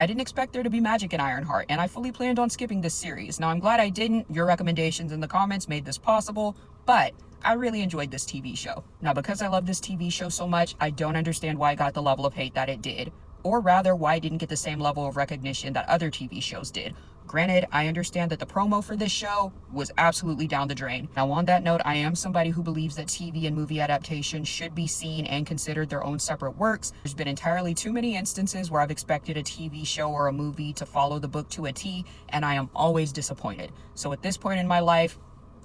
I didn't expect there to be magic in Ironheart, and I fully planned on skipping this series. Now, I'm glad I didn't. Your recommendations in the comments made this possible, but I really enjoyed this TV show. Now, because I love this TV show so much, I don't understand why it got the level of hate that it did, or rather, why it didn't get the same level of recognition that other TV shows did. Granted, I understand that the promo for this show was absolutely down the drain. Now, on that note, I am somebody who believes that TV and movie adaptations should be seen and considered their own separate works. There's been entirely too many instances where I've expected a TV show or a movie to follow the book to a T, and I am always disappointed. So at this point in my life,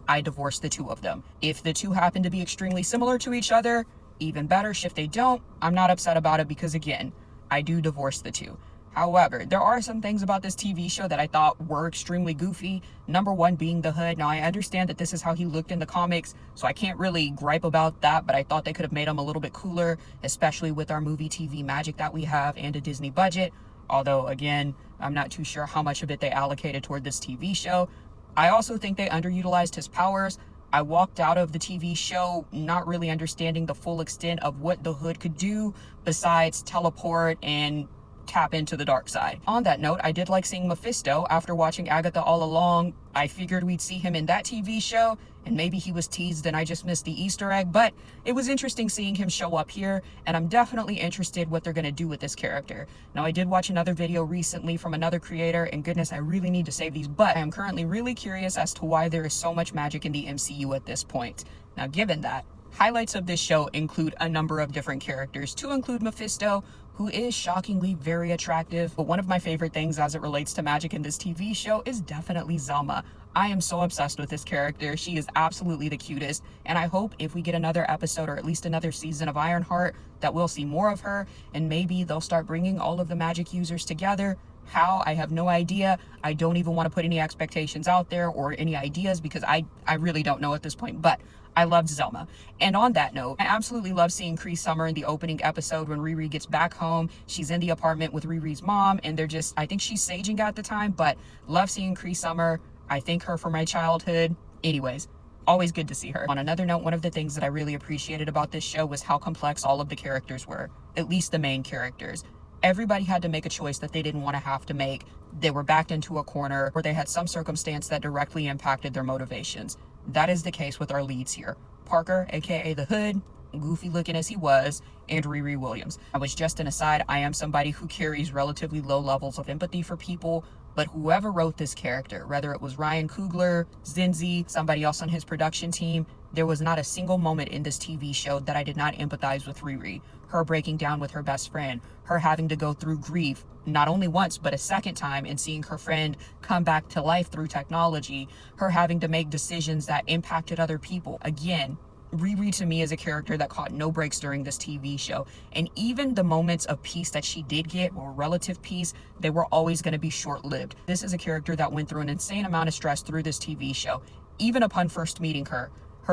I divorce the two of them. If the two happen to be extremely similar to each other, even better. If they don't, I'm not upset about it because, again, I do divorce the two. However, there are some things about this TV show that I thought were extremely goofy. Number one being the hood. Now, I understand that this is how he looked in the comics, so I can't really gripe about that, but I thought they could have made him a little bit cooler, especially with our movie TV magic that we have and a Disney budget. Although, again, I'm not too sure how much of it they allocated toward this TV show. I also think they underutilized his powers. I walked out of the TV show not really understanding the full extent of what the hood could do besides teleport and tap into the dark side. On that note, I did like seeing Mephisto. After watching Agatha all along, I figured we'd see him in that TV show, and maybe he was teased and I just missed the Easter egg, but it was interesting seeing him show up here, and I'm definitely interested what they're going to do with this character. Now, I did watch another video recently from another creator, and goodness, I really need to save these, but I am currently really curious as to why there is so much magic in the MCU at this point. Now, given that, highlights of this show include a number of different characters, to include Mephisto, who is shockingly very attractive. But one of my favorite things as it relates to magic in this TV show is definitely Zelma. I am so obsessed with this character. She is absolutely the cutest, and I hope if we get another episode or at least another season of Ironheart that we'll see more of her, and maybe they'll start bringing all of the magic users together. How? I have no idea. I don't even want to put any expectations out there or any ideas because I really don't know at this point, but I loved Zelma. And on that note, I absolutely love seeing Cree Summer in the opening episode when Riri gets back home. She's in the apartment with Riri's mom, and they're just, I think she's saging at the time, but love seeing Cree Summer. I thank her for my childhood. Anyways, always good to see her. On another note, one of the things that I really appreciated about this show was how complex all of the characters were, at least the main characters. Everybody had to make a choice that they didn't want to have to make. They were backed into a corner, or they had some circumstance that directly impacted their motivations. That is the case with our leads here. Parker, aka the Hood, goofy looking as he was, and Riri Williams. Which, just an aside, I am somebody who carries relatively low levels of empathy for people, but whoever wrote this character, whether it was Ryan Coogler, Zinzi, somebody else on his production team, there was not a single moment in this TV show that I did not empathize with Riri. Her breaking down with her best friend, her having to go through grief, not only once, but a second time, and seeing her friend come back to life through technology, her having to make decisions that impacted other people. Again, Riri to me is a character that caught no breaks during this TV show, and even the moments of peace that she did get, or relative peace, they were always going to be short-lived. This is a character that went through an insane amount of stress through this TV show. Even upon first meeting her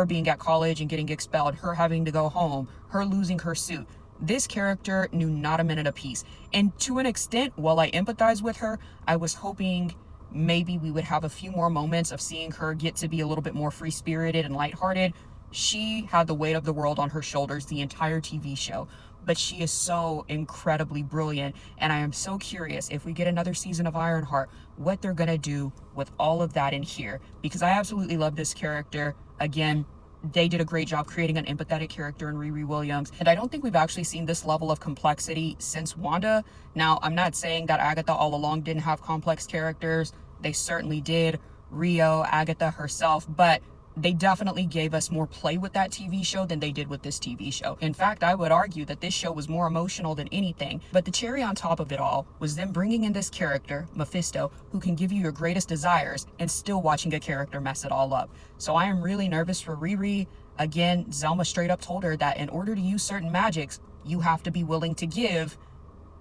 being at college and getting expelled, her having to go home, her losing her suit. This character knew not a minute of peace. And to an extent, while I empathize with her, I was hoping maybe we would have a few more moments of seeing her get to be a little bit more free-spirited and lighthearted. She had the weight of the world on her shoulders the entire TV show, but she is so incredibly brilliant, and I am so curious if we get another season of Ironheart, what they're gonna do with all of that in here, because I absolutely love this character. Again, they did a great job creating an empathetic character in Riri Williams, and I don't think we've actually seen this level of complexity since Wanda. Now, I'm not saying that Agatha all along didn't have complex characters. They certainly did. Rio, Agatha herself, but they definitely gave us more play with that TV show than they did with this TV show. In fact, I would argue that this show was more emotional than anything, but the cherry on top of it all was them bringing in this character, Mephisto, who can give you your greatest desires and still watching a character mess it all up. So I am really nervous for Riri. Again, Zelma straight up told her that in order to use certain magics, you have to be willing to give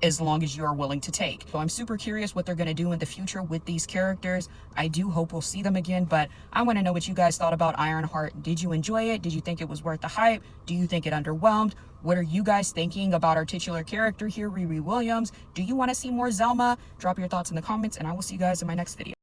as long as you are willing to take. So I'm super curious what they're going to do in the future with these characters. I do hope we'll see them again, but I want to know what you guys thought about Ironheart. Did you enjoy it? Did you think it was worth the hype? Do you think it underwhelmed? What are you guys thinking about our titular character here, Riri Williams? Do you want to see more Zelma? Drop your thoughts in the comments, and I will see you guys in my next video.